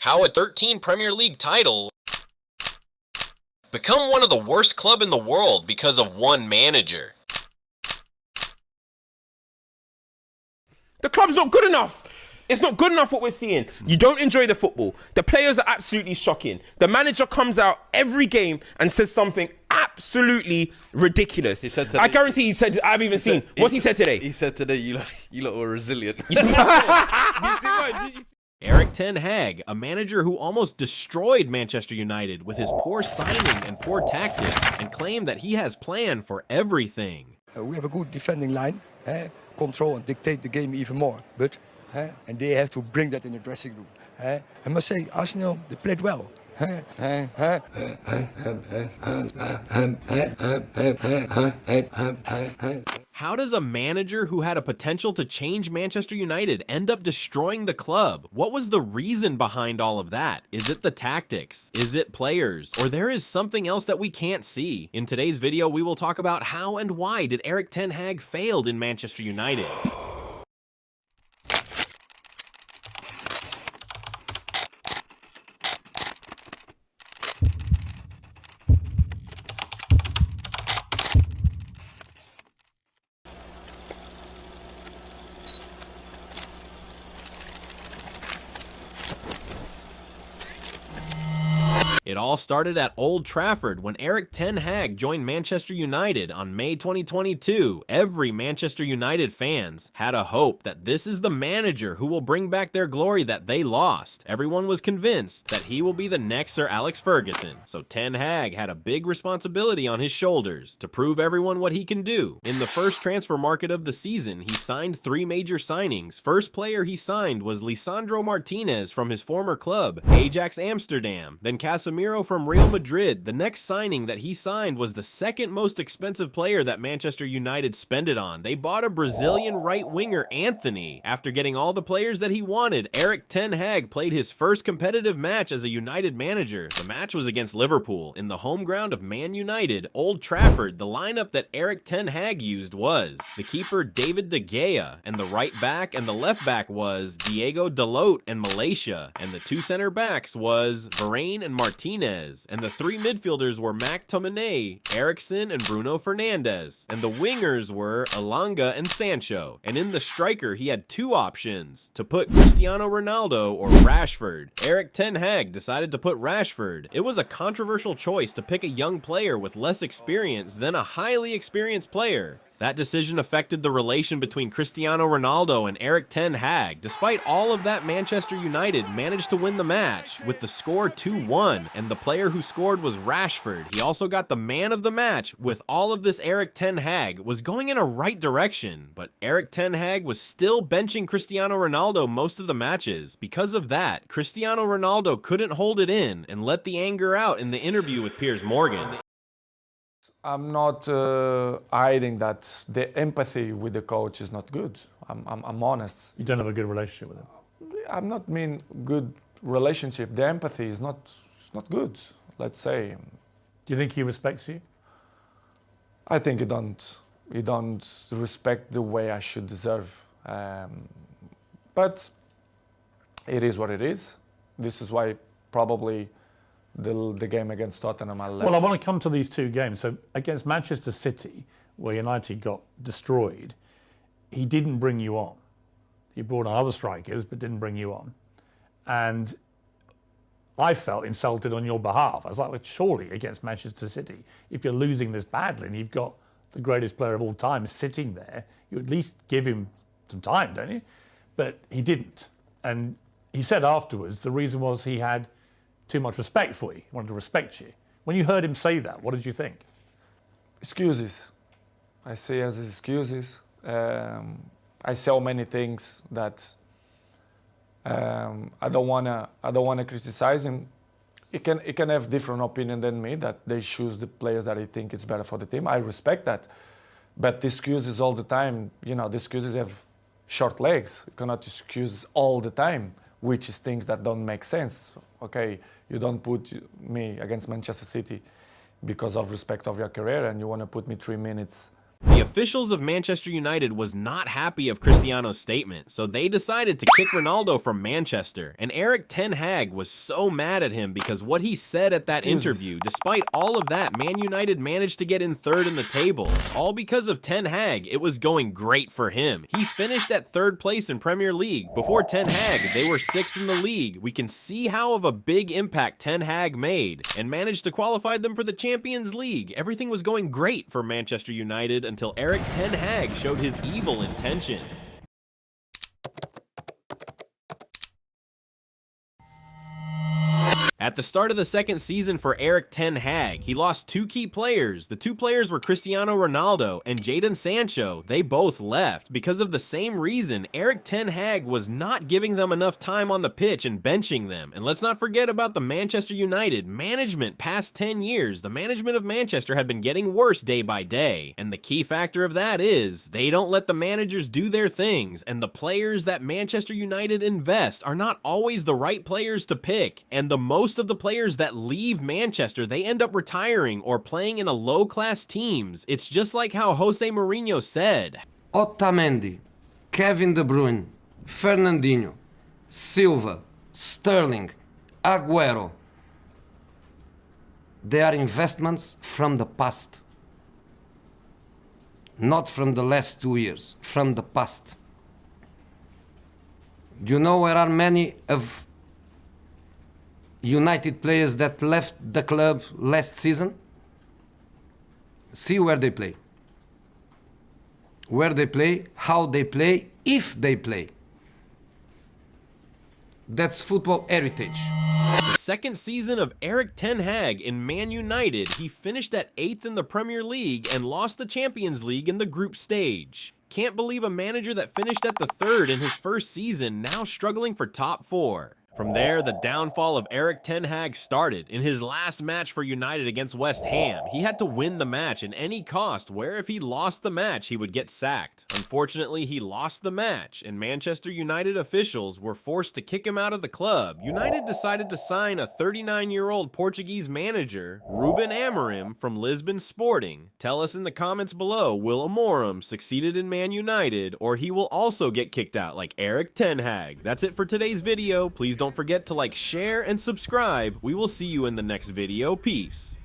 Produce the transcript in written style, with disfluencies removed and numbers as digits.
How a 13 Premier League title become one of the worst club in the world because of one manager. The club's not good enough. It's not good enough what we're seeing. You don't enjoy the football. The players are absolutely shocking. The manager comes out every game and says something absolutely ridiculous. He said today, I guarantee he said, I've even seen. What's he said today? He said today, you lot were resilient. Erik Ten Hag, a manager who almost destroyed Manchester United with his poor signing and poor tactics, and claimed that he has plan for everything. We have a good defending line, control and dictate the game even more. But and they have to bring that in the dressing room. I must say, Arsenal, they played well. How does a manager who had a potential to change Manchester United end up destroying the club? What was the reason behind all of that? Is it the tactics? Is it players? Or there is something else that we can't see? In today's video, we will talk about how and why did Erik Ten Hag failed in Manchester United. It all started at Old Trafford when Erik Ten Hag joined Manchester United on May 2022. Every Manchester United fans had a hope that this is the manager who will bring back their glory that they lost. Everyone was convinced that he will be the next Sir Alex Ferguson. So Ten Hag had a big responsibility on his shoulders to prove everyone what he can do. In the first transfer market of the season, he signed 3 major signings. First player he signed was Lisandro Martinez from his former club, Ajax Amsterdam. Then Casemiro from Real Madrid. The next signing that he signed was the second most expensive player that Manchester United spent it on. They bought a Brazilian right winger, Anthony. After getting all the players that he wanted, Erik Ten Hag played his first competitive match as a United manager. The match was against Liverpool in the home ground of Man United, Old Trafford. The lineup that Erik Ten Hag used was the keeper David De Gea, and the right back and the left back was Diego Dalot and Malaysia, and the 2 center backs was Varane and Martinez, and the 3 midfielders were McTominay, Eriksen, and Bruno Fernandes, and the wingers were Elanga and Sancho. And in the striker, he had 2 options, to put Cristiano Ronaldo or Rashford. Erik Ten Hag decided to put Rashford. It was a controversial choice to pick a young player with less experience than a highly experienced player. That decision affected the relation between Cristiano Ronaldo and Erik Ten Hag. Despite all of that, Manchester United managed to win the match with the score 2-1, and the player who scored was Rashford. He also got the man of the match. With all of this, Erik Ten Hag was going in a right direction, but Erik Ten Hag was still benching Cristiano Ronaldo most of the matches. Because of that, Cristiano Ronaldo couldn't hold it in and let the anger out in the interview with Piers Morgan. I'm not hiding that the empathy with the coach is not good. I'm honest. You don't have a good relationship with him? I'm not mean good relationship. The empathy is not good, let's say. Do you think he respects you? I think he don't respect the way I should deserve. But it is what it is. This is why probably the game against Tottenham I left. Well, I want to come to these 2 games. So against Manchester City, where United got destroyed, he didn't bring you on. He brought on other strikers, but didn't bring you on. And I felt insulted on your behalf. I was like, well, surely against Manchester City, if you're losing this badly and you've got the greatest player of all time sitting there, you at least give him some time, don't you? But he didn't. And he said afterwards, the reason was he had too much respect for you. He wanted to respect you. When you heard him say that, what did you think? Excuses. I see as excuses. I say many things that I don't wanna criticize him. He can have different opinion than me, that they choose the players that I think is better for the team. I respect that. But the excuses all the time, you know, the excuses have short legs. You cannot excuse all the time, which is things that don't make sense. Okay, you don't put me against Manchester City because of respect of your career, and you want to put me 3 minutes The officials of Manchester United was not happy of Cristiano's statement, so they decided to kick Ronaldo from Manchester, and Erik Ten Hag was so mad at him because what he said at that interview. Despite all of that, Man United managed to get in third in the table. All because of Ten Hag, it was going great for him. He finished at third place in Premier League. Before Ten Hag, they were sixth in the league. We can see how of a big impact Ten Hag made, and managed to qualify them for the Champions League. Everything was going great for Manchester United until Erik Ten Hag showed his evil intentions. At the start of the second season for Erik Ten Hag, he lost two key players. The two players were Cristiano Ronaldo and Jadon Sancho. They both left. Because of the same reason, Erik Ten Hag was not giving them enough time on the pitch and benching them. And let's not forget about the Manchester United management past 10 years. The management of Manchester had been getting worse day by day. And the key factor of that is they don't let the managers do their things. And the players that Manchester United invest are not always the right players to pick. And the most of the players that leave Manchester, they end up retiring or playing in a low-class teams. It's just like how Jose Mourinho said. Otamendi, Kevin De Bruyne, Fernandinho, Silva, Sterling, Aguero. They are investments from the past. Not from the last 2 years, from the past. Do you know where are many of United players that left the club last season? See where they play. Where they play, how they play, if they play. That's football heritage. The second season of Erik Ten Hag in Man United, he finished at 8th in the Premier League and lost the Champions League in the group stage. Can't believe a manager that finished at the 3rd in his first season now struggling for top 4. From there, the downfall of Erik Ten Hag started. In his last match for United against West Ham, he had to win the match at any cost, where if he lost the match, he would get sacked. Unfortunately, he lost the match, and Manchester United officials were forced to kick him out of the club. United decided to sign a 39-year-old Portuguese manager, Ruben Amorim, from Lisbon Sporting. Tell us in the comments below, will Amorim succeeded in Man United, or he will also get kicked out like Erik Ten Hag? That's it for today's video. Please don't forget to like, share, and subscribe. We will see you in the next video. Peace.